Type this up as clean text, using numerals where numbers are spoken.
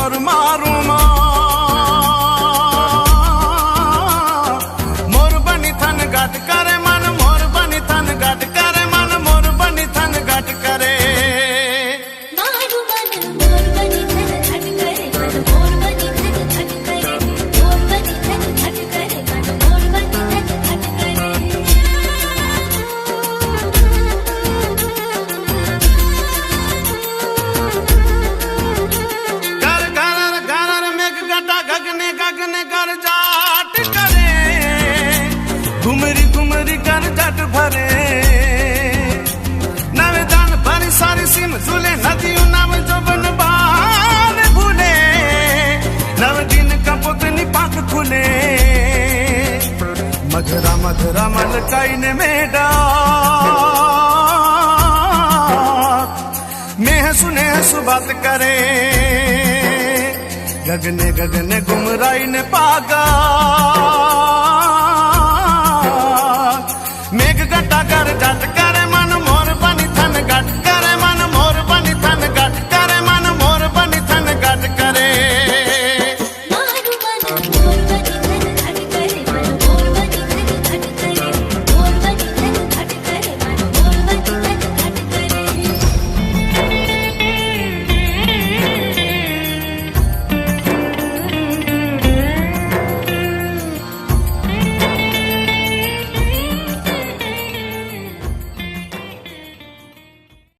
मोर मारू मोर बनी थन गट करे मन मोर बनी थन गट करे मन मोर बनी थन गट करे मारू मन मोर बनी थन गट करे मन मोर बनी थन गट करे मोर बनी थन गट करे मन मोर बनी थन गट करे गगने गगने कर जाट करे घुमरी घुमरी कर जट भरे नवे दान भरी सारी सिम झूले नदियों नव जोबन बाल भूले नव दिन का पुतनी पाक खुले मधुरा मधुरा मलकाई ने मेडा मेह सुने सुबात करे गगने गगने घुमराई ने पागा मेघ गटा कर जट